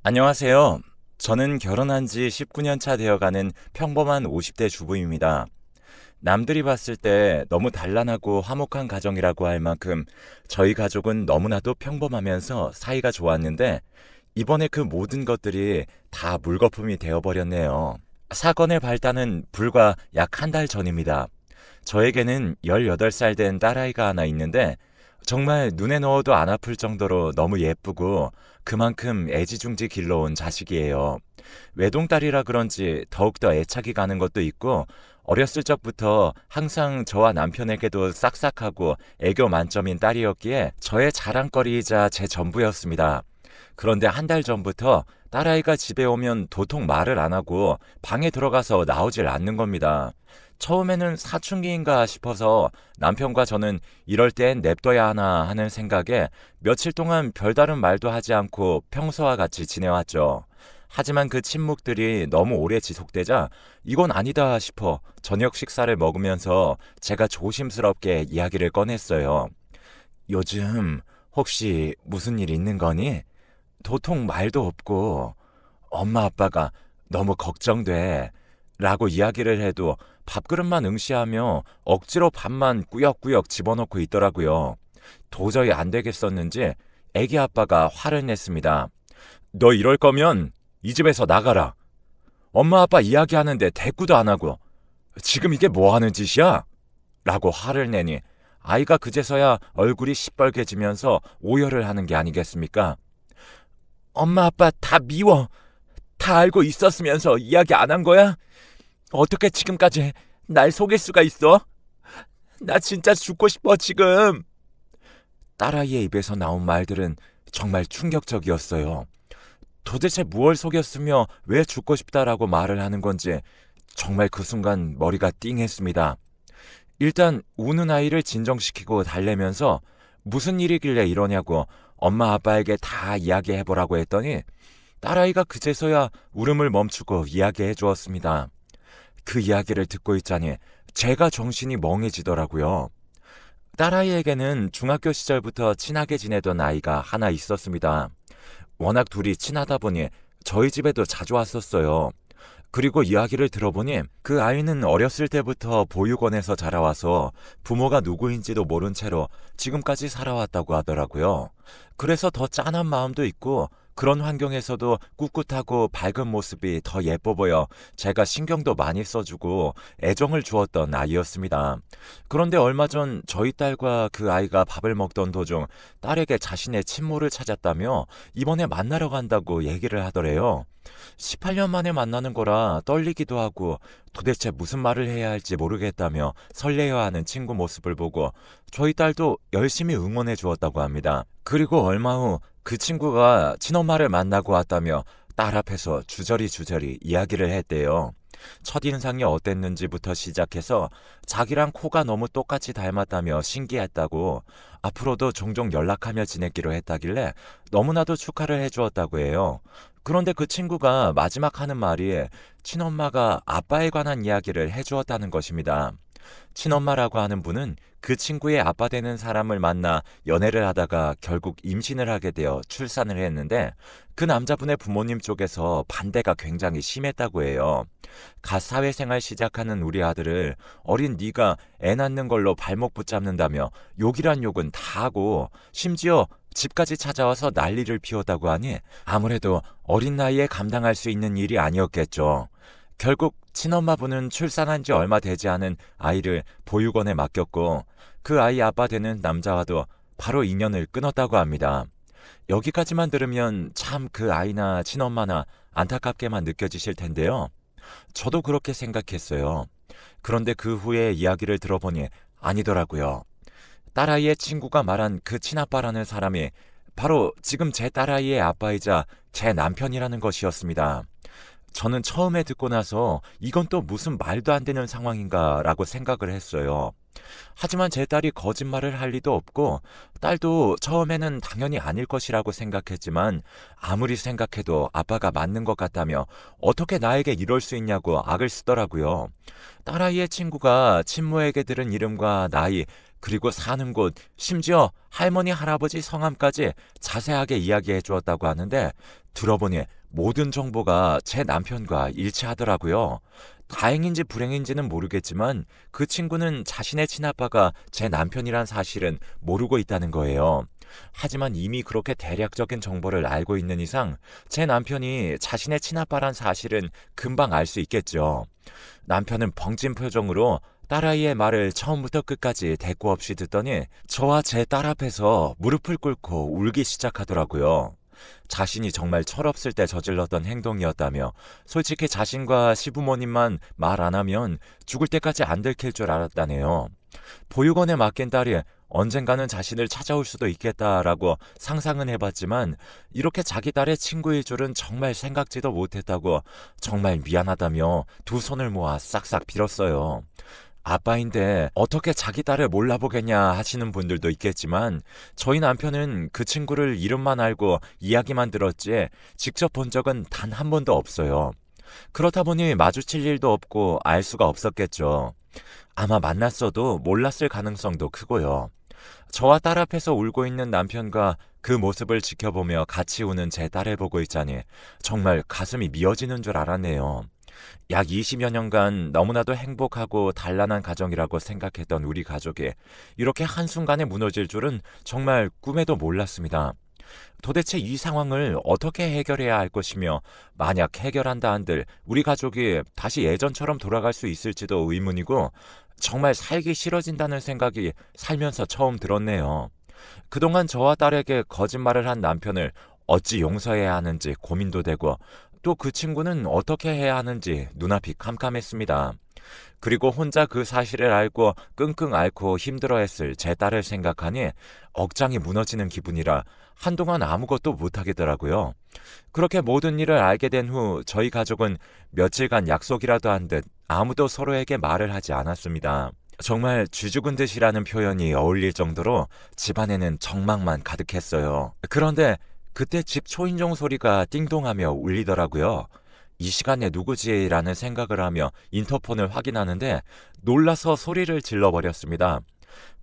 안녕하세요. 저는 결혼한 지 19년 차 되어가는 평범한 50대 주부입니다. 남들이 봤을 때 너무 단란하고 화목한 가정이라고 할 만큼 저희 가족은 너무나도 평범하면서 사이가 좋았는데 이번에 그 모든 것들이 다 물거품이 되어버렸네요. 사건의 발단은 불과 약 한 달 전입니다. 저에게는 18살 된 딸아이가 하나 있는데 정말 눈에 넣어도 안 아플 정도로 너무 예쁘고 그만큼 애지중지 길러온 자식이에요. 외동딸이라 그런지 더욱더 애착이 가는 것도 있고 어렸을 적부터 항상 저와 남편에게도 싹싹하고 애교 만점인 딸이었기에 저의 자랑거리이자 제 전부였습니다. 그런데 한 달 전부터 딸아이가 집에 오면 도통 말을 안 하고 방에 들어가서 나오질 않는 겁니다. 처음에는 사춘기인가 싶어서 남편과 저는 이럴 땐 냅둬야 하나 하는 생각에 며칠 동안 별다른 말도 하지 않고 평소와 같이 지내왔죠. 하지만 그 침묵들이 너무 오래 지속되자 이건 아니다 싶어 저녁 식사를 먹으면서 제가 조심스럽게 이야기를 꺼냈어요. 요즘 혹시 무슨 일 있는 거니? 도통 말도 없고 엄마 아빠가 너무 걱정돼 라고 이야기를 해도 밥그릇만 응시하며 억지로 밥만 꾸역꾸역 집어넣고 있더라고요. 도저히 안 되겠었는지 애기 아빠가 화를 냈습니다. 너 이럴 거면 이 집에서 나가라. 엄마 아빠 이야기하는데 대꾸도 안 하고 지금 이게 뭐 하는 짓이야? 라고 화를 내니 아이가 그제서야 얼굴이 시뻘개지면서 오열을 하는 게 아니겠습니까? 엄마 아빠 다 미워. 다 알고 있었으면서 이야기 안 한 거야? 어떻게 지금까지 날 속일 수가 있어? 나 진짜 죽고 싶어 지금. 딸아이의 입에서 나온 말들은 정말 충격적이었어요. 도대체 무얼 속였으며 왜 죽고 싶다라고 말을 하는 건지 정말 그 순간 머리가 띵했습니다. 일단 우는 아이를 진정시키고 달래면서 무슨 일이길래 이러냐고 엄마 아빠에게 다 이야기해보라고 했더니 딸아이가 그제서야 울음을 멈추고 이야기해 주었습니다. 그 이야기를 듣고 있자니 제가 정신이 멍해지더라고요. 딸아이에게는 중학교 시절부터 친하게 지내던 아이가 하나 있었습니다. 워낙 둘이 친하다 보니 저희 집에도 자주 왔었어요. 그리고 이야기를 들어보니 그 아이는 어렸을 때부터 보육원에서 자라와서 부모가 누구인지도 모른 채로 지금까지 살아왔다고 하더라고요. 그래서 더 짠한 마음도 있고 그런 환경에서도 꿋꿋하고 밝은 모습이 더 예뻐 보여 제가 신경도 많이 써주고 애정을 주었던 아이였습니다. 그런데 얼마 전 저희 딸과 그 아이가 밥을 먹던 도중 딸에게 자신의 친모를 찾았다며 이번에 만나러 간다고 얘기를 하더래요. 18년 만에 만나는 거라 떨리기도 하고 도대체 무슨 말을 해야 할지 모르겠다며 설레어하는 친구 모습을 보고 저희 딸도 열심히 응원해 주었다고 합니다. 그리고 얼마 후 그 친구가 친엄마를 만나고 왔다며 딸 앞에서 주저리 이야기를 했대요. 첫인상이 어땠는지부터 시작해서 자기랑 코가 너무 똑같이 닮았다며 신기했다고 앞으로도 종종 연락하며 지내기로 했다길래 너무나도 축하를 해주었다고 해요. 그런데 그 친구가 마지막 하는 말이 친엄마가 아빠에 관한 이야기를 해주었다는 것입니다. 친엄마라고 하는 분은 그 친구의 아빠 되는 사람을 만나 연애를 하다가 결국 임신을 하게 되어 출산을 했는데 그 남자분의 부모님 쪽에서 반대가 굉장히 심했다고 해요. 갓 사회생활 시작하는 우리 아들을 어린 네가 애 낳는 걸로 발목 붙잡는다며 욕이란 욕은 다 하고 심지어 집까지 찾아와서 난리를 피웠다고 하니 아무래도 어린 나이에 감당할 수 있는 일이 아니었겠죠. 결국 친엄마분은 출산한 지 얼마 되지 않은 아이를 보육원에 맡겼고 그 아이 아빠 되는 남자와도 바로 인연을 끊었다고 합니다. 여기까지만 들으면 참 그 아이나 친엄마나 안타깝게만 느껴지실 텐데요. 저도 그렇게 생각했어요. 그런데 그 후에 이야기를 들어보니 아니더라고요. 딸아이의 친구가 말한 그 친아빠라는 사람이 바로 지금 제 딸아이의 아빠이자 제 남편이라는 것이었습니다. 저는 처음에 듣고 나서 이건 또 무슨 말도 안 되는 상황인가 라고 생각을 했어요. 하지만 제 딸이 거짓말을 할 리도 없고 딸도 처음에는 당연히 아닐 것이라고 생각했지만 아무리 생각해도 아빠가 맞는 것 같다며 어떻게 나에게 이럴 수 있냐고 악을 쓰더라고요. 딸아이의 친구가 친모에게 들은 이름과 나이 그리고 사는 곳, 심지어 할머니, 할아버지 성함까지 자세하게 이야기해 주었다고 하는데 들어보니 모든 정보가 제 남편과 일치하더라고요. 다행인지 불행인지는 모르겠지만 그 친구는 자신의 친아빠가 제 남편이란 사실은 모르고 있다는 거예요. 하지만 이미 그렇게 대략적인 정보를 알고 있는 이상 제 남편이 자신의 친아빠란 사실은 금방 알 수 있겠죠. 남편은 벙찐 표정으로 딸아이의 말을 처음부터 끝까지 대꾸 없이 듣더니 저와 제 딸 앞에서 무릎을 꿇고 울기 시작하더라고요. 자신이 정말 철없을 때 저질렀던 행동이었다며 솔직히 자신과 시부모님만 말 안 하면 죽을 때까지 안 들킬 줄 알았다네요. 보육원에 맡긴 딸이 언젠가는 자신을 찾아올 수도 있겠다라고 상상은 해봤지만 이렇게 자기 딸의 친구일 줄은 정말 생각지도 못했다고 정말 미안하다며 두 손을 모아 싹싹 빌었어요. 아빠인데 어떻게 자기 딸을 몰라보겠냐 하시는 분들도 있겠지만 저희 남편은 그 친구를 이름만 알고 이야기만 들었지 직접 본 적은 단 한 번도 없어요. 그렇다 보니 마주칠 일도 없고 알 수가 없었겠죠. 아마 만났어도 몰랐을 가능성도 크고요. 저와 딸 앞에서 울고 있는 남편과 그 모습을 지켜보며 같이 우는 제 딸을 보고 있자니 정말 가슴이 미어지는 줄 알았네요. 약 20여 년간 너무나도 행복하고 단란한 가정이라고 생각했던 우리 가족이 이렇게 한순간에 무너질 줄은 정말 꿈에도 몰랐습니다. 도대체 이 상황을 어떻게 해결해야 할 것이며 만약 해결한다 한들 우리 가족이 다시 예전처럼 돌아갈 수 있을지도 의문이고 정말 살기 싫어진다는 생각이 살면서 처음 들었네요. 그동안 저와 딸에게 거짓말을 한 남편을 어찌 용서해야 하는지 고민도 되고 또 그 친구는 어떻게 해야 하는지 눈앞이 캄캄했습니다. 그리고 혼자 그 사실을 알고 끙끙 앓고 힘들어했을 제 딸을 생각하니 억장이 무너지는 기분이라 한동안 아무것도 못하겠더라고요. 그렇게 모든 일을 알게 된 후 저희 가족은 며칠간 약속이라도 한 듯 아무도 서로에게 말을 하지 않았습니다. 정말 쥐죽은 듯이라는 표현이 어울릴 정도로 집안에는 적막만 가득했어요. 그런데 그때 집 초인종 소리가 띵동하며 울리더라고요. 이 시간에 누구지? 라는 생각을 하며 인터폰을 확인하는데 놀라서 소리를 질러버렸습니다.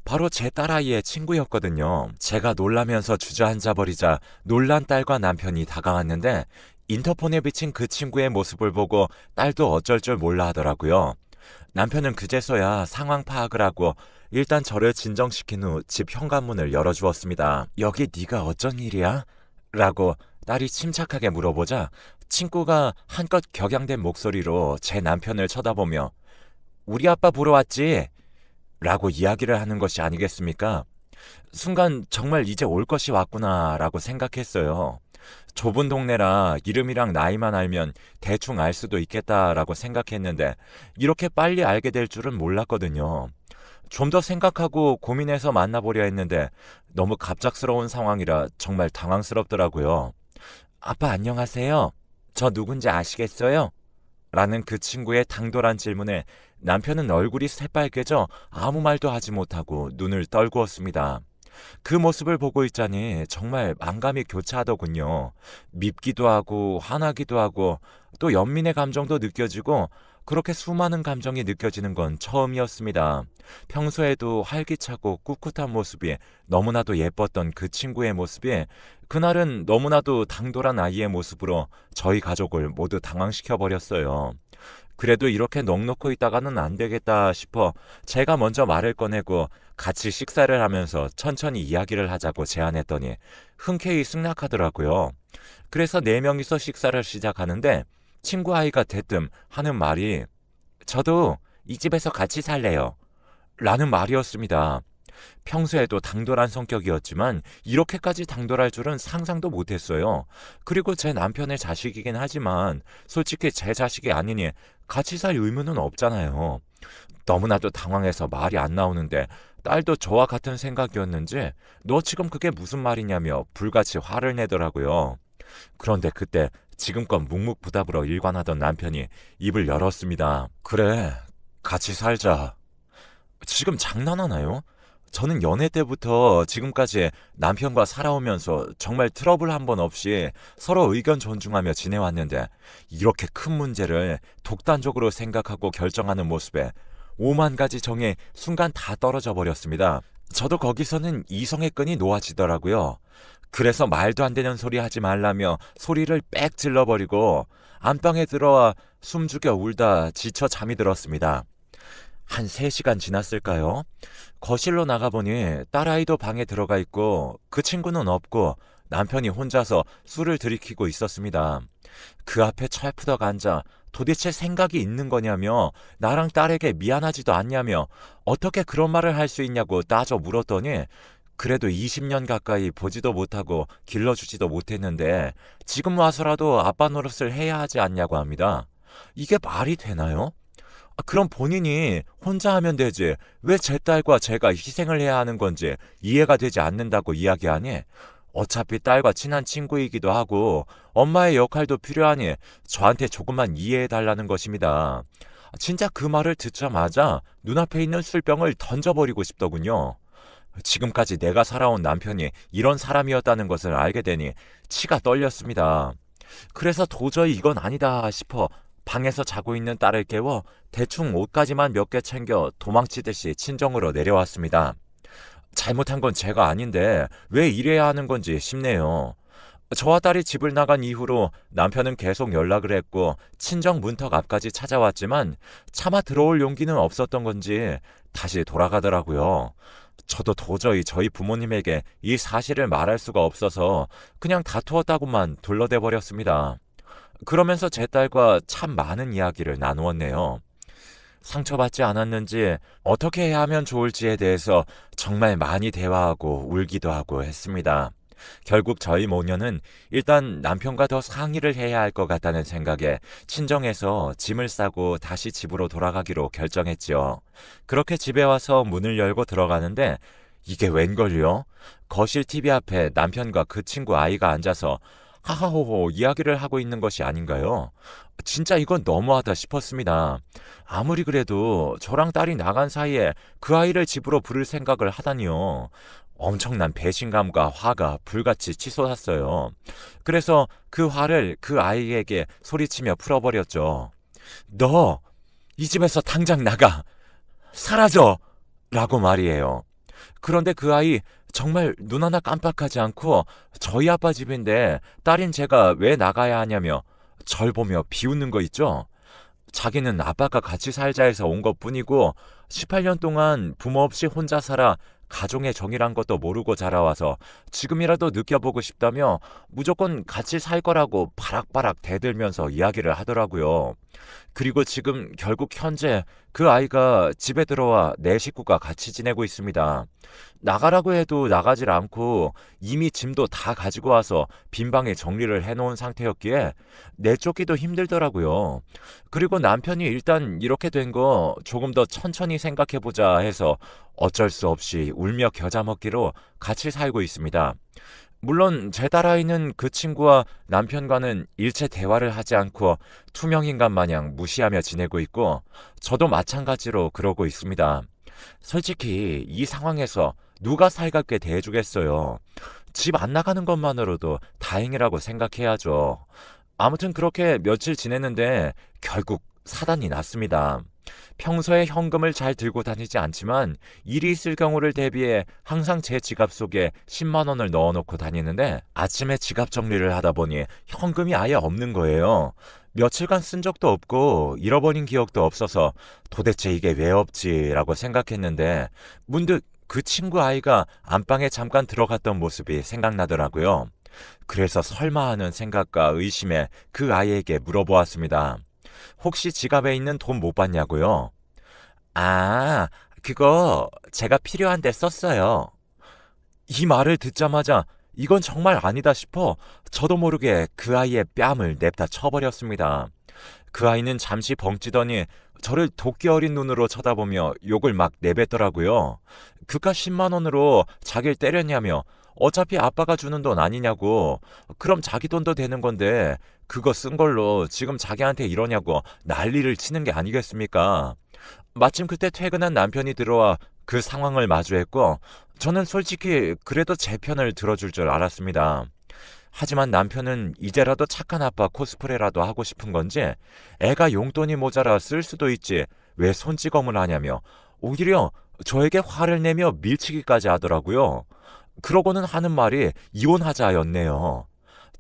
바로 제 딸아이의 친구였거든요. 제가 놀라면서 주저앉아버리자 놀란 딸과 남편이 다가왔는데 인터폰에 비친 그 친구의 모습을 보고 딸도 어쩔 줄 몰라 하더라고요. 남편은 그제서야 상황 파악을 하고 일단 저를 진정시킨 후 집 현관문을 열어주었습니다. 여기 네가 어쩐 일이야? 라고 딸이 침착하게 물어보자 친구가 한껏 격양된 목소리로 제 남편을 쳐다보며 우리 아빠 보러 왔지? 라고 이야기를 하는 것이 아니겠습니까? 순간 정말 이제 올 것이 왔구나 라고 생각했어요. 좁은 동네라 이름이랑 나이만 알면 대충 알 수도 있겠다라고 생각했는데 이렇게 빨리 알게 될 줄은 몰랐거든요. 좀 더 생각하고 고민해서 만나보려 했는데 너무 갑작스러운 상황이라 정말 당황스럽더라고요. 아빠 안녕하세요. 저 누군지 아시겠어요? 라는 그 친구의 당돌한 질문에 남편은 얼굴이 새빨개져 아무 말도 하지 못하고 눈을 떨구었습니다. 그 모습을 보고 있자니 정말 만감이 교차하더군요. 밉기도 하고 화나기도 하고 또 연민의 감정도 느껴지고 그렇게 수많은 감정이 느껴지는 건 처음이었습니다. 평소에도 활기차고 꿋꿋한 모습이 너무나도 예뻤던 그 친구의 모습이 그날은 너무나도 당돌한 아이의 모습으로 저희 가족을 모두 당황시켜버렸어요. 그래도 이렇게 넋놓고 있다가는 안 되겠다 싶어 제가 먼저 말을 꺼내고 같이 식사를 하면서 천천히 이야기를 하자고 제안했더니 흔쾌히 승낙하더라고요. 그래서 4명이서 식사를 시작하는데 친구 아이가 대뜸 하는 말이 저도 이 집에서 같이 살래요. 라는 말이었습니다. 평소에도 당돌한 성격이었지만 이렇게까지 당돌할 줄은 상상도 못했어요. 그리고 제 남편의 자식이긴 하지만 솔직히 제 자식이 아니니 같이 살 의무는 없잖아요. 너무나도 당황해서 말이 안 나오는데 딸도 저와 같은 생각이었는지 너 지금 그게 무슨 말이냐며 불같이 화를 내더라고요. 그런데 그때 지금껏 묵묵부답으로 일관하던 남편이 입을 열었습니다. 그래, 같이 살자. 지금 장난하나요? 저는 연애 때부터 지금까지 남편과 살아오면서 정말 트러블 한 번 없이 서로 의견 존중하며 지내왔는데 이렇게 큰 문제를 독단적으로 생각하고 결정하는 모습에 오만 가지 정에 순간 다 떨어져 버렸습니다. 저도 거기서는 이성의 끈이 놓아지더라고요. 그래서 말도 안 되는 소리 하지 말라며 소리를 빽 질러버리고 안방에 들어와 숨죽여 울다 지쳐 잠이 들었습니다. 한 3시간 지났을까요? 거실로 나가보니 딸아이도 방에 들어가 있고 그 친구는 없고 남편이 혼자서 술을 들이키고 있었습니다. 그 앞에 철푸덕 앉아 도대체 생각이 있는 거냐며 나랑 딸에게 미안하지도 않냐며 어떻게 그런 말을 할 수 있냐고 따져 물었더니 그래도 20년 가까이 보지도 못하고 길러주지도 못했는데 지금 와서라도 아빠 노릇을 해야 하지 않냐고 합니다. 이게 말이 되나요? 그럼 본인이 혼자 하면 되지 왜 제 딸과 제가 희생을 해야 하는 건지 이해가 되지 않는다고 이야기하니 어차피 딸과 친한 친구이기도 하고 엄마의 역할도 필요하니 저한테 조금만 이해해달라는 것입니다. 진짜 그 말을 듣자마자 눈앞에 있는 술병을 던져버리고 싶더군요. 지금까지 내가 살아온 남편이 이런 사람이었다는 것을 알게 되니 치가 떨렸습니다. 그래서 도저히 이건 아니다 싶어 방에서 자고 있는 딸을 깨워 대충 옷까지만 몇 개 챙겨 도망치듯이 친정으로 내려왔습니다. 잘못한 건 제가 아닌데 왜 이래야 하는 건지 싶네요. 저와 딸이 집을 나간 이후로 남편은 계속 연락을 했고 친정 문턱 앞까지 찾아왔지만 차마 들어올 용기는 없었던 건지 다시 돌아가더라고요. 저도 도저히 저희 부모님에게 이 사실을 말할 수가 없어서 그냥 다투었다고만 둘러대 버렸습니다. 그러면서 제 딸과 참 많은 이야기를 나누었네요. 상처받지 않았는지 어떻게 해야 하면 좋을지에 대해서 정말 많이 대화하고 울기도 하고 했습니다. 결국 저희 모녀는 일단 남편과 더 상의를 해야 할 것 같다는 생각에 친정에서 짐을 싸고 다시 집으로 돌아가기로 결정했지요. 그렇게 집에 와서 문을 열고 들어가는데 이게 웬걸요? 거실 TV 앞에 남편과 그 친구 아이가 앉아서 하하호호 이야기를 하고 있는 것이 아닌가요? 진짜 이건 너무하다 싶었습니다. 아무리 그래도 저랑 딸이 나간 사이에 그 아이를 집으로 부를 생각을 하다니요. 엄청난 배신감과 화가 불같이 치솟았어요. 그래서 그 화를 그 아이에게 소리치며 풀어버렸죠. 너 이 집에서 당장 나가! 사라져! 라고 말이에요. 그런데 그 아이 정말 눈 하나 깜빡하지 않고 저희 아빠 집인데 딸인 제가 왜 나가야 하냐며 절 보며 비웃는 거 있죠? 자기는 아빠가 같이 살자 해서 온 것뿐이고 18년 동안 부모 없이 혼자 살아 가족의 정이란 것도 모르고 자라와서 지금이라도 느껴보고 싶다며 무조건 같이 살 거라고 바락바락 대들면서 이야기를 하더라고요. 그리고 지금 결국 현재 그 아이가 집에 들어와 내 식구가 같이 지내고 있습니다. 나가라고 해도 나가질 않고 이미 짐도 다 가지고 와서 빈 방에 정리를 해놓은 상태였기에 내쫓기도 힘들더라고요. 그리고 남편이 일단 이렇게 된 거 조금 더 천천히 생각해보자 해서 어쩔 수 없이 울며 겨자 먹기로 같이 살고 있습니다. 물론 제 딸아이는 그 친구와 남편과는 일체 대화를 하지 않고 투명인간 마냥 무시하며 지내고 있고 저도 마찬가지로 그러고 있습니다. 솔직히 이 상황에서 누가 살갑게 대해주겠어요. 집 안 나가는 것만으로도 다행이라고 생각해야죠. 아무튼 그렇게 며칠 지냈는데 결국 사단이 났습니다. 평소에 현금을 잘 들고 다니지 않지만 일이 있을 경우를 대비해 항상 제 지갑 속에 10만 원을 넣어놓고 다니는데 아침에 지갑 정리를 하다 보니 현금이 아예 없는 거예요. 며칠간 쓴 적도 없고 잃어버린 기억도 없어서 도대체 이게 왜 없지라고 생각했는데 문득 그 친구 아이가 안방에 잠깐 들어갔던 모습이 생각나더라고요. 그래서 설마 하는 생각과 의심에 그 아이에게 물어보았습니다. 혹시 지갑에 있는 돈 못 봤냐고요? 아, 그거 제가 필요한데 썼어요. 이 말을 듣자마자 이건 정말 아니다 싶어 저도 모르게 그 아이의 뺨을 냅다 쳐버렸습니다. 그 아이는 잠시 벙찌더니 저를 도끼 어린 눈으로 쳐다보며 욕을 막 내뱉더라고요. 그깟 10만 원으로 자기를 때렸냐며 어차피 아빠가 주는 돈 아니냐고. 그럼 자기 돈도 되는 건데 그거 쓴 걸로 지금 자기한테 이러냐고 난리를 치는 게 아니겠습니까? 마침 그때 퇴근한 남편이 들어와 그 상황을 마주했고 저는 솔직히 그래도 제 편을 들어줄 줄 알았습니다. 하지만 남편은 이제라도 착한 아빠 코스프레라도 하고 싶은 건지 애가 용돈이 모자라 쓸 수도 있지 왜 손찌검을 하냐며 오히려 저에게 화를 내며 밀치기까지 하더라고요. 그러고는 하는 말이 이혼하자였네요.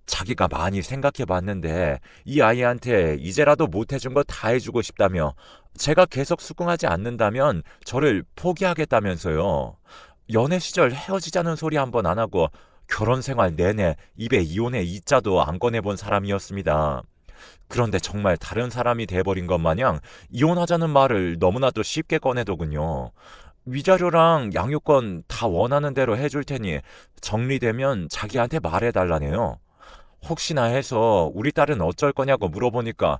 자기가 많이 생각해 봤는데 이 아이한테 이제라도 못해준 거 다 해주고 싶다며 제가 계속 수긍하지 않는다면 저를 포기하겠다면서요. 연애 시절 헤어지자는 소리 한 번 안 하고 결혼 생활 내내 입에 이혼의 이자도 안 꺼내본 사람이었습니다. 그런데 정말 다른 사람이 돼버린 것 마냥 이혼하자는 말을 너무나도 쉽게 꺼내더군요. 위자료랑 양육권 다 원하는 대로 해줄 테니 정리되면 자기한테 말해달라네요. 혹시나 해서 우리 딸은 어쩔 거냐고 물어보니까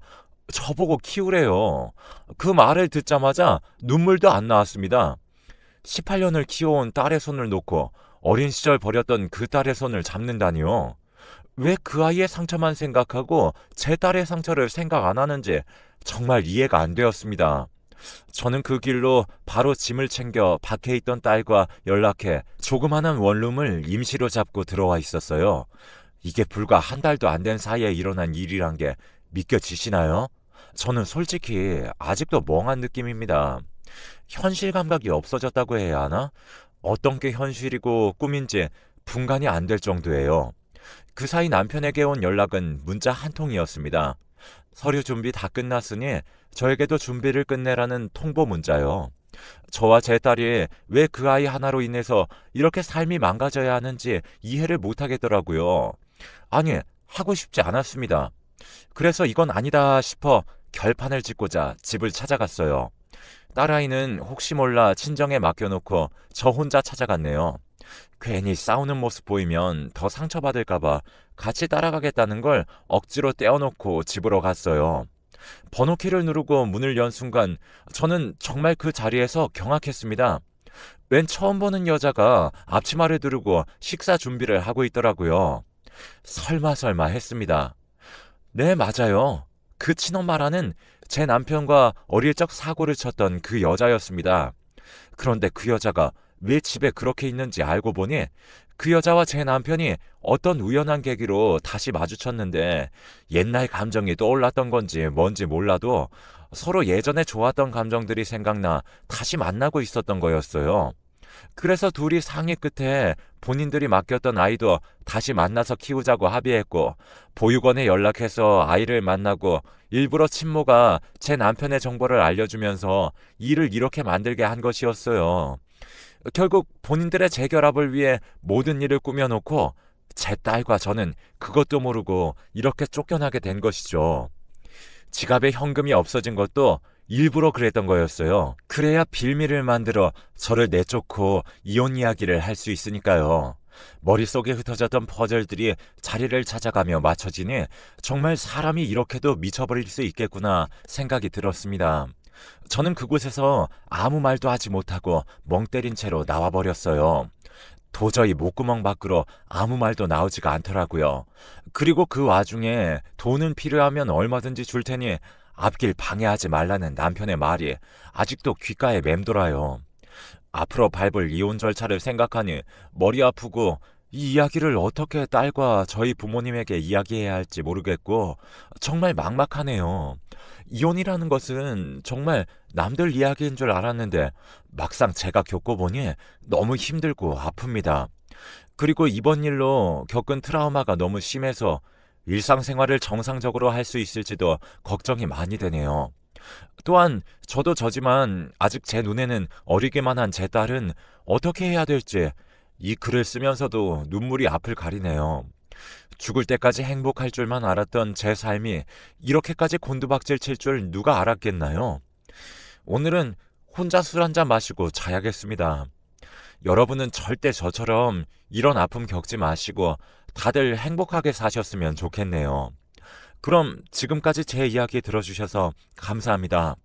저보고 키우래요. 그 말을 듣자마자 눈물도 안 나왔습니다. 18년을 키워온 딸의 손을 놓고 어린 시절 버렸던 그 딸의 손을 잡는다니요. 왜 그 아이의 상처만 생각하고 제 딸의 상처를 생각 안 하는지 정말 이해가 안 되었습니다. 저는 그 길로 바로 짐을 챙겨 밖에 있던 딸과 연락해 조그마한 원룸을 임시로 잡고 들어와 있었어요. 이게 불과 한 달도 안 된 사이에 일어난 일이란 게 믿겨지시나요? 저는 솔직히 아직도 멍한 느낌입니다. 현실 감각이 없어졌다고 해야 하나? 어떤 게 현실이고 꿈인지 분간이 안 될 정도예요. 그 사이 남편에게 온 연락은 문자 한 통이었습니다. 서류 준비 다 끝났으니 저에게도 준비를 끝내라는 통보 문자요. 저와 제 딸이 왜 그 아이 하나로 인해서 이렇게 삶이 망가져야 하는지 이해를 못하겠더라고요. 아니, 하고 싶지 않았습니다. 그래서 이건 아니다 싶어 결판을 짓고자 집을 찾아갔어요. 딸아이는 혹시 몰라 친정에 맡겨놓고 저 혼자 찾아갔네요. 괜히 싸우는 모습 보이면 더 상처받을까봐 같이 따라가겠다는 걸 억지로 떼어놓고 집으로 갔어요. 번호키를 누르고 문을 연 순간 저는 정말 그 자리에서 경악했습니다. 웬 처음 보는 여자가 앞치마를 두르고 식사 준비를 하고 있더라고요. 설마 했습니다. 네, 맞아요. 그 친엄마라는 제 남편과 어릴 적 사고를 쳤던 그 여자였습니다. 그런데 그 여자가 왜 집에 그렇게 있는지 알고 보니 그 여자와 제 남편이 어떤 우연한 계기로 다시 마주쳤는데 옛날 감정이 떠올랐던 건지 뭔지 몰라도 서로 예전에 좋았던 감정들이 생각나 다시 만나고 있었던 거였어요. 그래서 둘이 상의 끝에 본인들이 맡겼던 아이도 다시 만나서 키우자고 합의했고 보육원에 연락해서 아이를 만나고 일부러 친모가 제 남편의 정보를 알려주면서 일을 이렇게 만들게 한 것이었어요. 결국 본인들의 재결합을 위해 모든 일을 꾸며놓고 제 딸과 저는 그것도 모르고 이렇게 쫓겨나게 된 것이죠. 지갑에 현금이 없어진 것도 일부러 그랬던 거였어요. 그래야 빌미를 만들어 저를 내쫓고 이혼 이야기를 할 수 있으니까요. 머릿속에 흩어졌던 퍼즐들이 자리를 찾아가며 맞춰지니 정말 사람이 이렇게도 미쳐버릴 수 있겠구나 생각이 들었습니다. 저는 그곳에서 아무 말도 하지 못하고 멍 때린 채로 나와버렸어요. 도저히 목구멍 밖으로 아무 말도 나오지가 않더라고요. 그리고 그 와중에 돈은 필요하면 얼마든지 줄 테니 앞길 방해하지 말라는 남편의 말이 아직도 귓가에 맴돌아요. 앞으로 밟을 이혼 절차를 생각하니 머리 아프고 이 이야기를 어떻게 딸과 저희 부모님에게 이야기해야 할지 모르겠고 정말 막막하네요. 이혼이라는 것은 정말 남들 이야기인 줄 알았는데 막상 제가 겪어보니 너무 힘들고 아픕니다. 그리고 이번 일로 겪은 트라우마가 너무 심해서 일상생활을 정상적으로 할 수 있을지도 걱정이 많이 되네요. 또한 저도 저지만 아직 제 눈에는 어리기만 한 제 딸은 어떻게 해야 될지 이 글을 쓰면서도 눈물이 앞을 가리네요. 죽을 때까지 행복할 줄만 알았던 제 삶이 이렇게까지 곤두박질 칠 줄 누가 알았겠나요? 오늘은 혼자 술 한잔 마시고 자야겠습니다. 여러분은 절대 저처럼 이런 아픔 겪지 마시고 다들 행복하게 사셨으면 좋겠네요. 그럼 지금까지 제 이야기 들어주셔서 감사합니다.